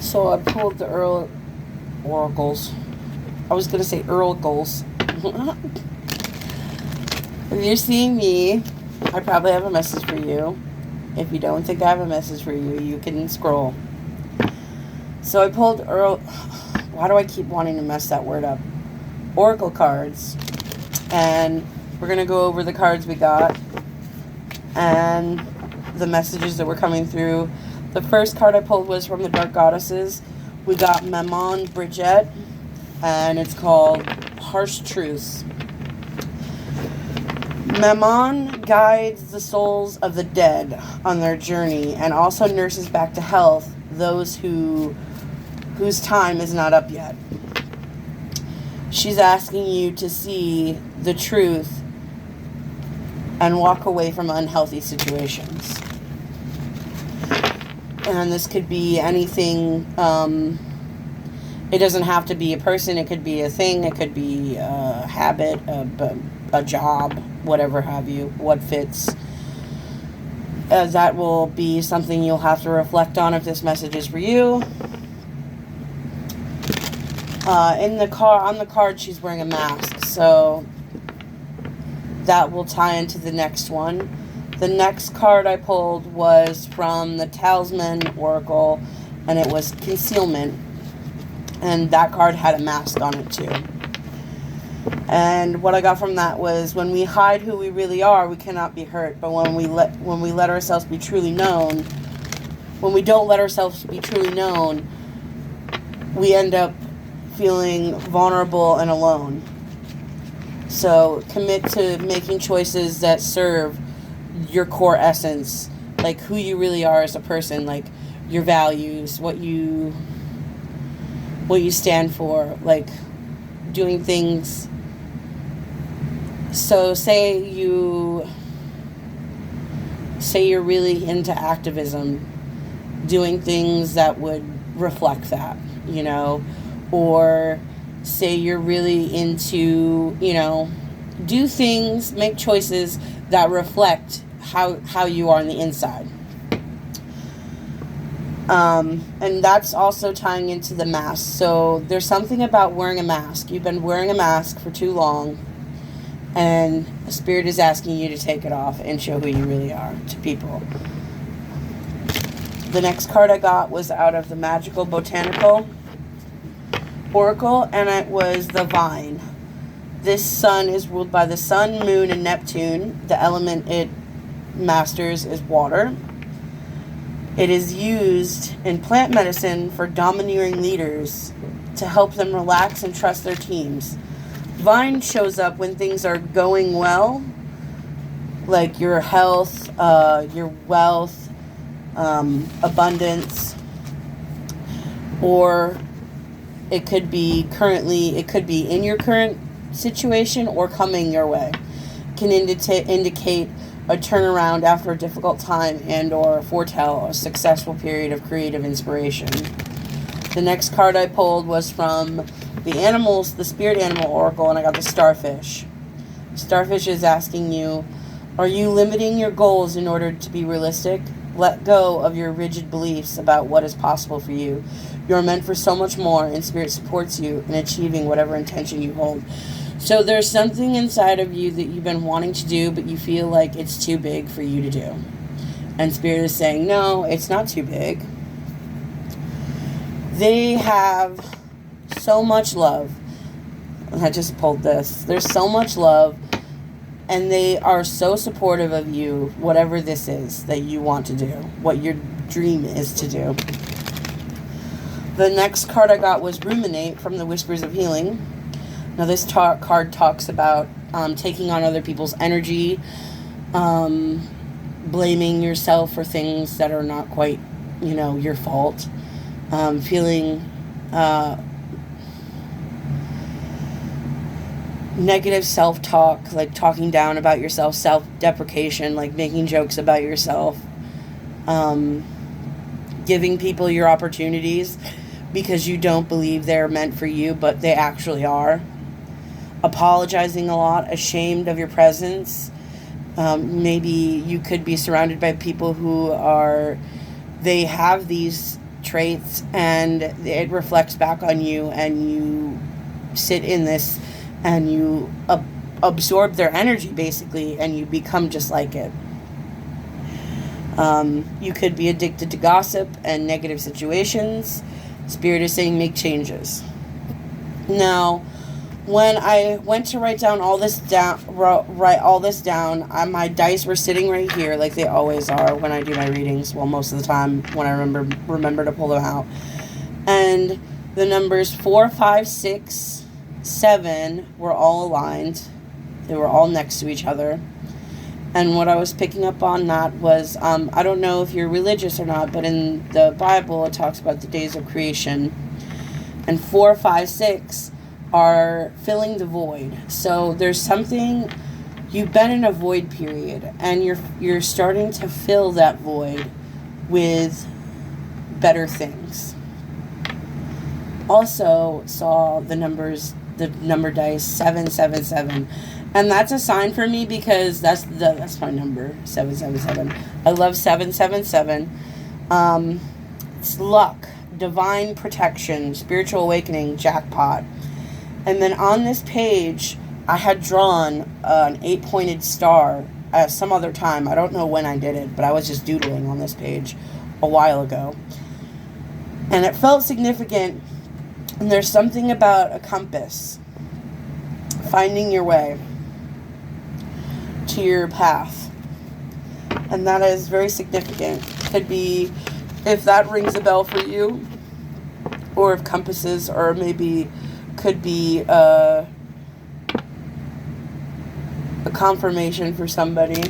So I pulled the oracles. I was going to say Goals. If you're seeing me, I probably have a message for you. If you don't think I have a message for you, you can scroll. So I pulled Why do I keep wanting to mess that word up? Oracle cards. And we're going to go over the cards we got and the messages that were coming through. The first card I pulled was from the Dark Goddesses. We got Maman Bridget, and it's called Harsh Truths. Maman guides the souls of the dead on their journey and also nurses back to health those whose time is not up yet. She's asking you to see the truth and walk away from unhealthy situations. And this could be anything. It doesn't have to be a person. It could be a thing. It could be a habit, a job, whatever have you, what fits. That will be something you'll have to reflect on if this message is for you. On the card, she's wearing a mask, so that will tie into the next one. The next card I pulled was from the Talisman Oracle, and it was Concealment, and that card had a mask on it too. And what I got from that was, when we hide who we really are, we cannot be hurt. But when we let ourselves be truly known, when we don't let ourselves be truly known, we end up feeling vulnerable and alone. So commit to making choices that serve your core essence, like who you really are as a person, like your values, what you stand for, like doing things. So say you're really into activism, doing things that would reflect that, or say you're really into, do things, make choices that reflect how you are on the inside. And that's also tying into the mask. So there's something about wearing a mask. You've been wearing a mask for too long, and the Spirit is asking you to take it off and show who you really are to people. The next card I got was out of the Magical Botanical Oracle, and it was the Vine. This sun is ruled by the sun, moon, and Neptune. The element it masters is water. It is used in plant medicine for domineering leaders to help them relax and trust their teams. Vine shows up when things are going well, like your health, your wealth, abundance, or it could be in your current situation or coming your way. Can indicate a turnaround after a difficult time and or foretell a successful period of creative inspiration. The next card I pulled was from the Spirit Animal Oracle, and I got the Starfish. Starfish is asking you, are you limiting your goals in order to be realistic? Let go of your rigid beliefs about what is possible for you. You are meant for so much more, and Spirit supports you in achieving whatever intention you hold. So there's something inside of you that you've been wanting to do, but you feel like it's too big for you to do. And Spirit is saying, no, it's not too big. They have so much love. I just pulled this. There's so much love, and they are so supportive of you, whatever this is that you want to do, what your dream is to do. The next card I got was Ruminate from the Whispers of Healing. Now this card talks about taking on other people's energy, blaming yourself for things that are not quite, your fault, feeling negative self-talk, like talking down about yourself, self-deprecation, like making jokes about yourself, giving people your opportunities because you don't believe they're meant for you, but they actually are. Apologizing a lot, ashamed of your presence. Maybe you could be surrounded by people who they have these traits, and it reflects back on you, and you sit in this and you absorb their energy basically, and you become just like it. You could be addicted to gossip and negative situations. Spirit is saying make changes. Now, when I went to write all this down, my dice were sitting right here, like they always are when I do my readings. Well, most of the time when I remember to pull them out. And the numbers 4, 5, 6, 7 were all aligned. They were all next to each other. And what I was picking up on that was, I don't know if you're religious or not, but in the Bible it talks about the days of creation. And 4, 5, 6 are filling the void. So there's something, you've been in a void period, and you're starting to fill that void with better things. Also saw the number dice 777. And that's a sign for me, because that's my number, 777. I love 777. It's luck, divine protection, spiritual awakening, jackpot. And then on this page, I had drawn an 8-pointed star some other time. I don't know when I did it, but I was just doodling on this page a while ago. And it felt significant. And there's something about a compass, finding your way to your path, and that is very significant. Could be, if that rings a bell for you, or if compasses, or maybe could be a confirmation for somebody.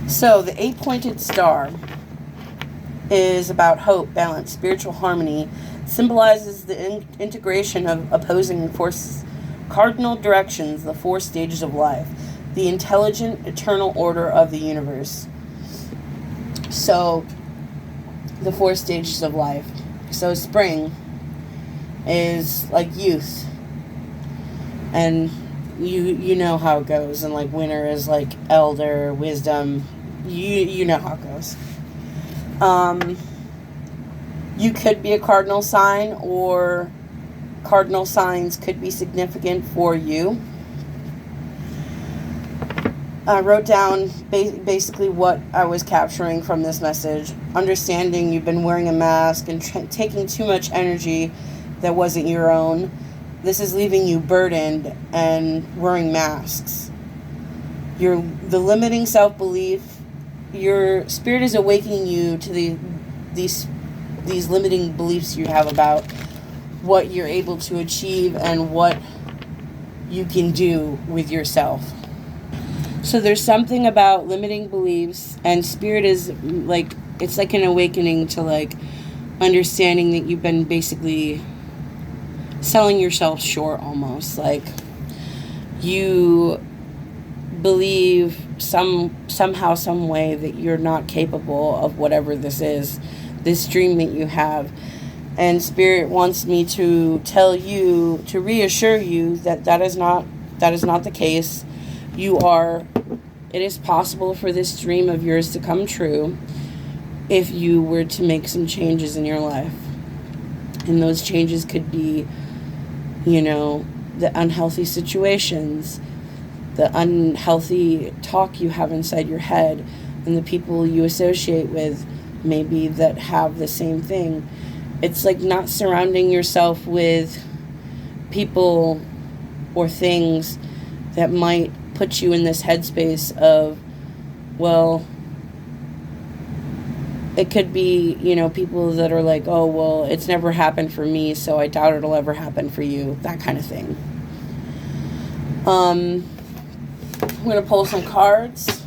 So the 8-pointed star is about hope, balance, spiritual harmony, symbolizes the integration of opposing forces, cardinal directions, the 4 stages of life, the intelligent, eternal order of the universe. So, the 4 stages of life. So, spring is like youth, and you know how it goes, and like winter is like elder, wisdom. You know how it goes. You could be a cardinal sign, or cardinal signs could be significant for you. I wrote down basically what I was capturing from this message. Understanding you've been wearing a mask and taking too much energy that wasn't your own. This is leaving you burdened and wearing masks. The limiting self-belief. Your spirit is awakening you to these limiting beliefs you have about what you're able to achieve and what you can do with yourself. So there's something about limiting beliefs, and spirit is like, it's like an awakening to like understanding that you've been basically selling yourself short almost. Like you believe somehow, some way that you're not capable of whatever this is, this dream that you have. And Spirit wants me to tell you, to reassure you that that is not the case. It is possible for this dream of yours to come true if you were to make some changes in your life. And those changes could be, the unhealthy situations, the unhealthy talk you have inside your head, and the people you associate with maybe that have the same thing. It's like not surrounding yourself with people or things that might put you in this headspace of, well, it could be, people that are like, oh, well, it's never happened for me, so I doubt it'll ever happen for you, that kind of thing. I'm going to pull some cards,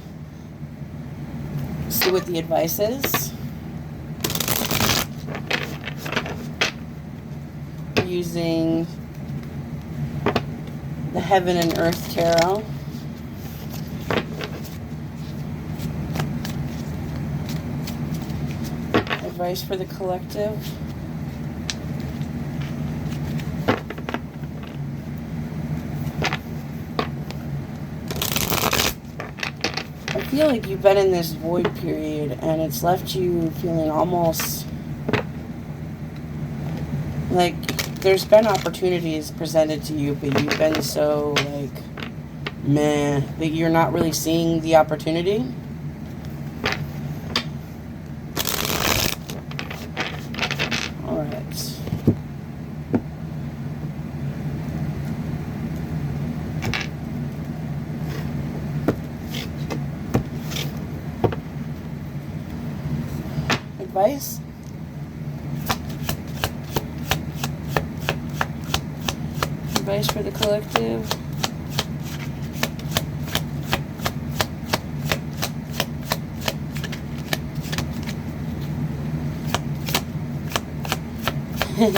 see what the advice is. Using the Heaven and Earth Tarot. Advice for the collective. feel like you've been in this void period and it's left you feeling almost like there's been opportunities presented to you, but you've been so like meh that you're not really seeing the opportunity. Alright. Advice? Advice for the collective? I'm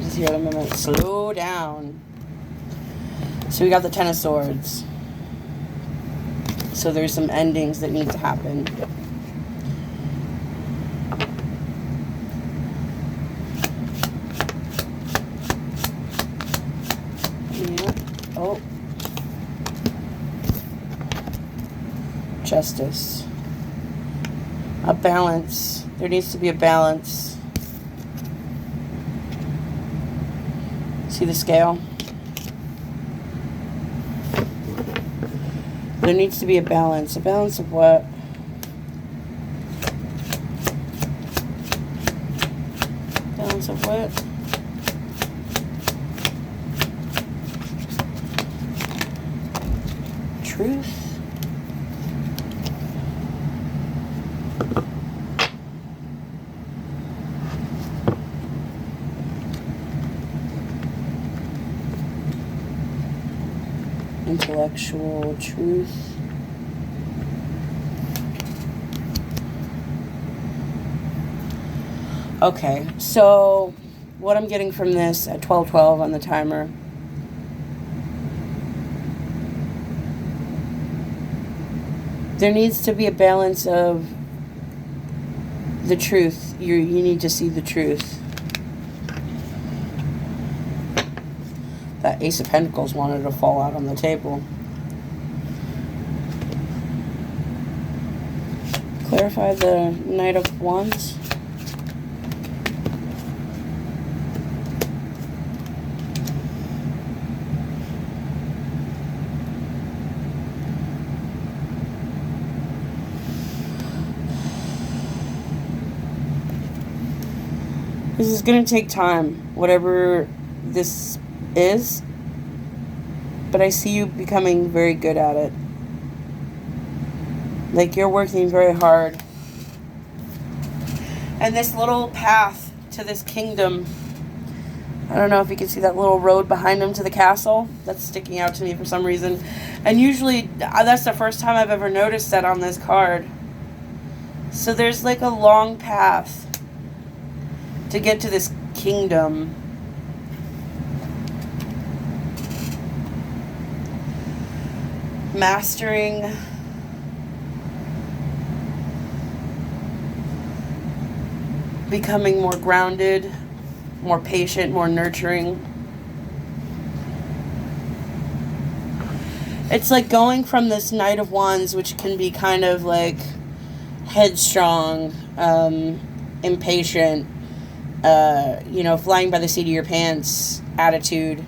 just here at a moment. Slow down. So we got the Ten of Swords. So there's some endings that need to happen. Yeah. Oh. Justice. A balance. There needs to be a balance. See the scale? There needs to be a balance. A balance of what? Balance of what? Truth? Intellectual truth. Okay, so what I'm getting from this at 12:12 on the timer, there needs to be a balance of the truth. You need to see the truth. That Ace of Pentacles wanted to fall out on the table. Clarify the Knight of Wands. This is going to take time, whatever this is, but I see you becoming very good at it. Like you're working very hard. And this little path to this kingdom, I don't know if you can see that little road behind him to the castle. That's sticking out to me for some reason. And usually, that's the first time I've ever noticed that on this card. So there's like a long path to get to this kingdom. Mastering becoming more grounded, more patient, more nurturing. It's like going from this Knight of Wands, which can be kind of like headstrong, impatient, flying by the seat of your pants attitude,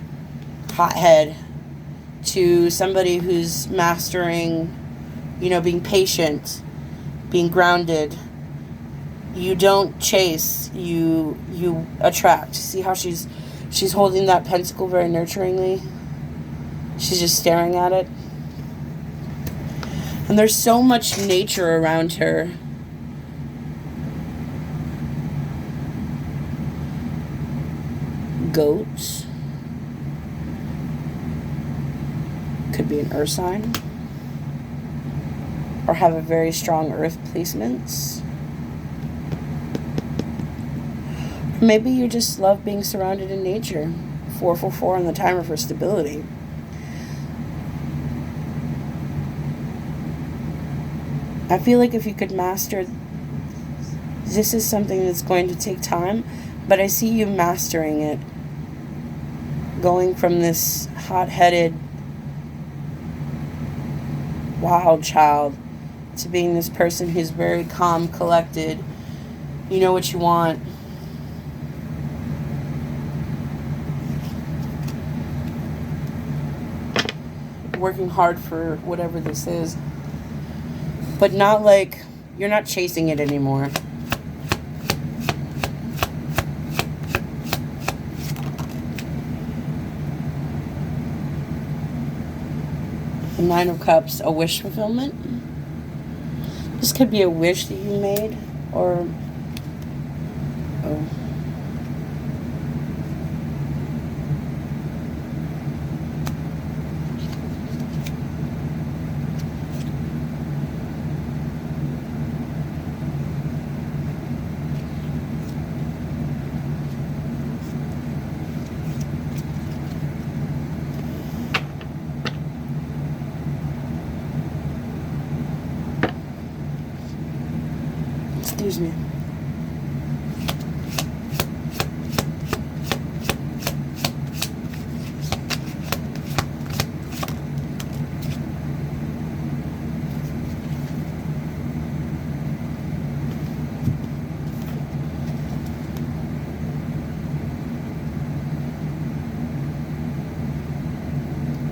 hothead, to somebody who's mastering, being patient, being grounded. You don't chase, you attract. See how she's holding that pentacle very nurturingly? She's just staring at it. And there's so much nature around her. Goats. Could be an earth sign. Or have a very strong earth placements. Maybe you just love being surrounded in nature. 444 on the timer for stability. I feel like if you could master, this is something that's going to take time, But I see you mastering it. Going from this hot-headed wild child to being this person who's very calm, collected. You know what you want. Working hard for whatever this is. But not like you're not chasing it anymore. The Nine of Cups, a wish fulfillment. This could be a wish that you made, or oh. Excuse me.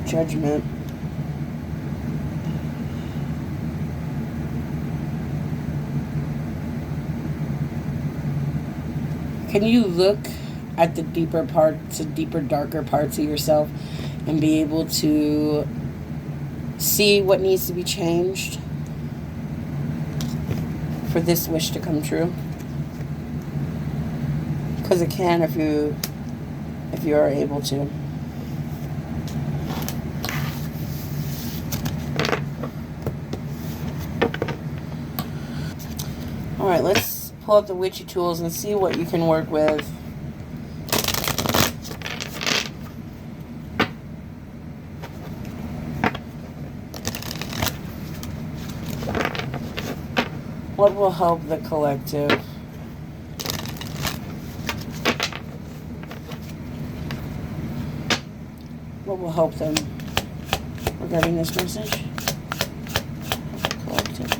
Judgment. Can you look at the deeper parts, the deeper, darker parts of yourself and be able to see what needs to be changed for this wish to come true? Because it can if you are able to. Alright, let's pull out the witchy tools and see what you can work with. What will help the collective? What will help them regarding this message? Collective.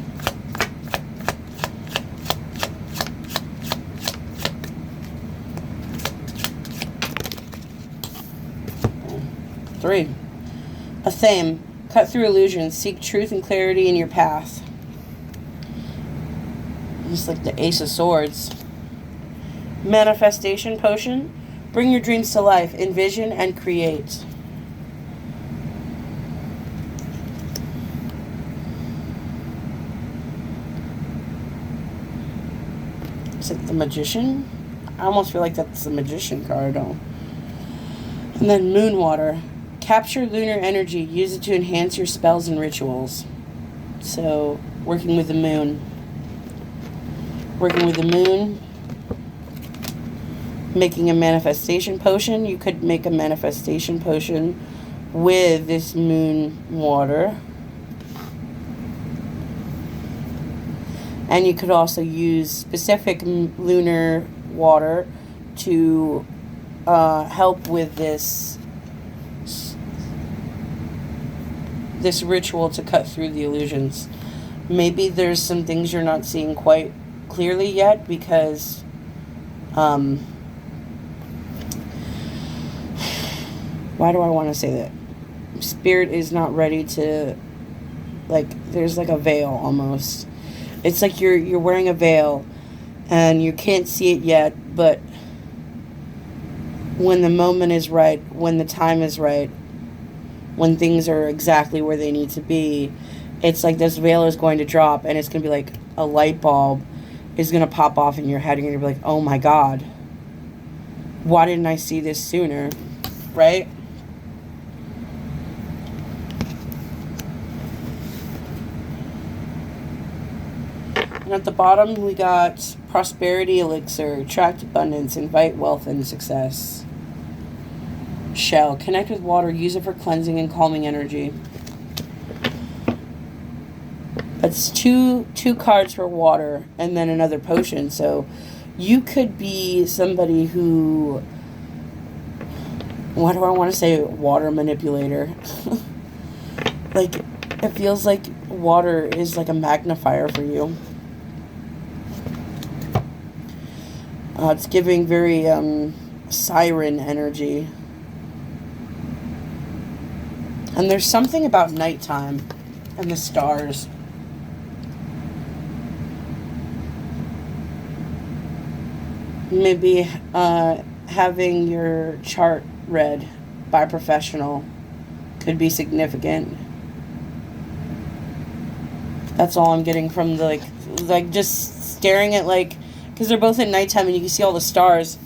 3. A theme. Cut through illusions. Seek truth and clarity in your path. Just like the Ace of Swords. Manifestation potion. Bring your dreams to life. Envision and create. Is it the Magician? I almost feel like that's the Magician card. Oh. And then Moon Water. Capture lunar energy. Use it to enhance your spells and rituals. So, working with the moon. Working with the moon. Making a manifestation potion. You could make a manifestation potion with this moon water. And you could also use specific lunar water to help with this ritual to cut through the illusions. Maybe there's some things you're not seeing quite clearly yet because why do I want to say that? Spirit is not ready to, like, there's like a veil almost. It's like you're wearing a veil and you can't see it yet, but when the moment is right, when the time is right, when things are exactly where they need to be, it's like this veil is going to drop and it's going to be like a light bulb is going to pop off in your head and you're going to be like, oh my God, why didn't I see this sooner? Right? And at the bottom, we got Prosperity Elixir, Attract Abundance, Invite Wealth and Success. Shell, connect with water, use it for cleansing and calming energy. That's two cards for water and then another potion. So You could be somebody who, what do I want to say, water manipulator. Like, it feels like water is like a magnifier for you. It's giving very siren energy. And there's something about nighttime and the stars. Maybe having your chart read by a professional could be significant. That's all I'm getting from the, like just staring at, like, because they're both at nighttime and you can see all the stars.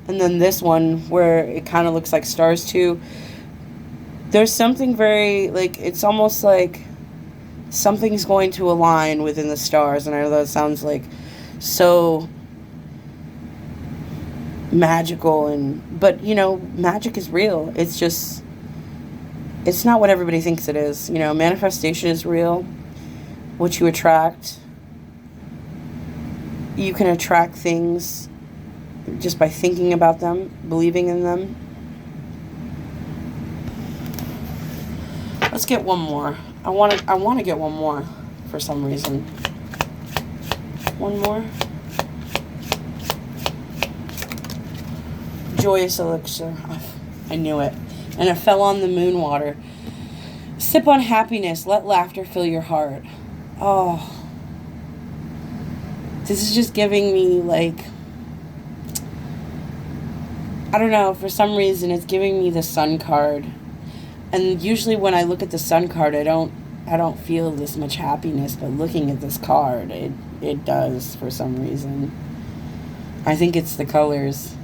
And then this one where it kind of looks like stars too. There's something very, like, it's almost like something's going to align within the stars. And I know that sounds like so magical, but you know, magic is real. It's just, it's not what everybody thinks it is. You know, manifestation is real. What you attract, you can attract things just by thinking about them, believing in them. Let's get one more. I want to get one more for some reason. One more. Joyous elixir. I knew it. And it fell on the moon water. Sip on happiness. Let laughter fill your heart. Oh. This is just giving me, like, I don't know, for some reason it's giving me the sun card. And usually when I look at the sun card, I don't feel this much happiness, but looking at this card, it does for some reason. I think it's the colors.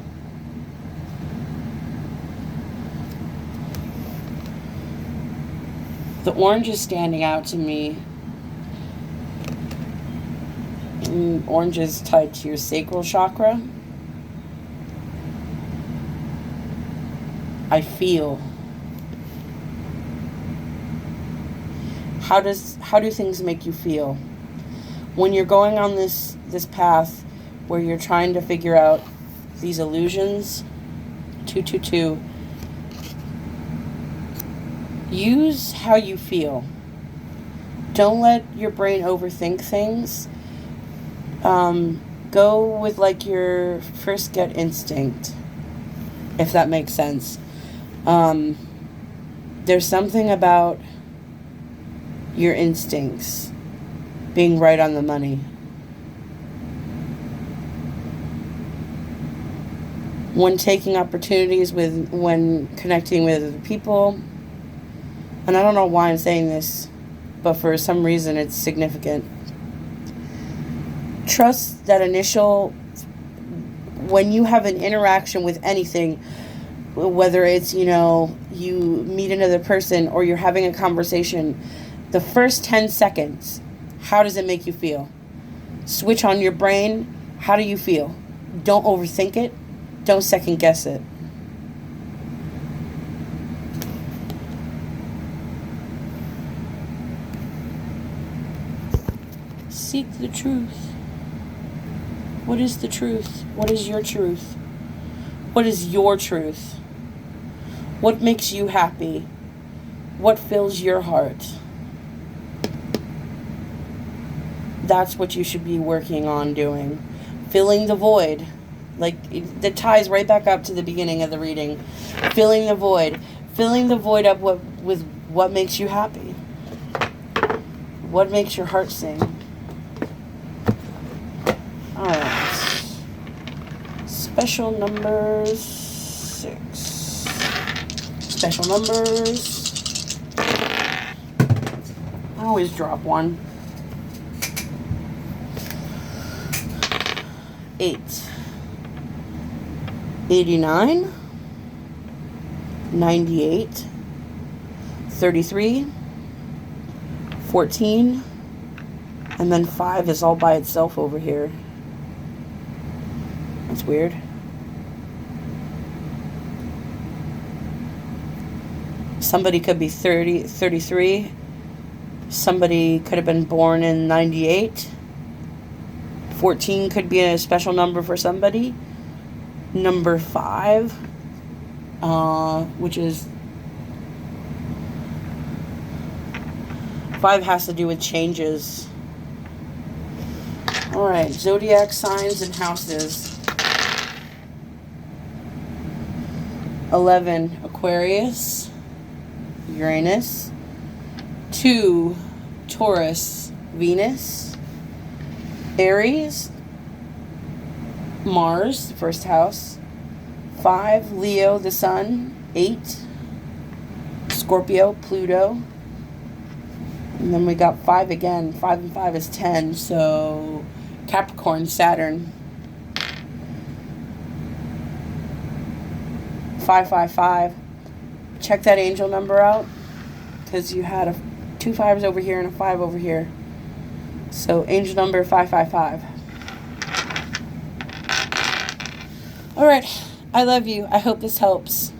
The orange is standing out to me. And orange is tied to your sacral chakra. I feel. How do things make you feel? When you're going on this path where you're trying to figure out these illusions, 222, use how you feel. Don't let your brain overthink things. Go with, like, your first gut instinct, if that makes sense. There's something about your instincts being right on the money. When taking opportunities when connecting with other people, and I don't know why I'm saying this, but for some reason it's significant. Trust that when you have an interaction with anything, whether it's, you know, you meet another person or you're having a conversation, the first 10 seconds, how does it make you feel? Switch on your brain. How do you feel? Don't overthink it. Don't second guess it. Seek the truth. What is the truth? What is your truth? What is your truth? What makes you happy? What fills your heart? That's what you should be working on doing. Filling the void. Like, that ties right back up to the beginning of the reading. Filling the void. Filling the void up with what makes you happy. What makes your heart sing. Alright. Special numbers 6. Special numbers. I always drop one. 8. 89. 98. 33. 14. And then 5 is all by itself over here. That's weird. Somebody could be 33. Somebody could have been born in 98. 14 could be a special number for somebody. Number 5, which is 5 has to do with changes. Alright, zodiac signs and houses. 11, Aquarius, Uranus. 2, Taurus, Venus. Aries, Mars, the first house. 5, Leo, the Sun. 8, Scorpio, Pluto. And then we got 5 again. 5 and 5 is 10, so Capricorn, Saturn. 555. Check that angel number out, because you had 2 5s over here and a 5 over here. So angel number 555. Alright, I love you. I hope this helps.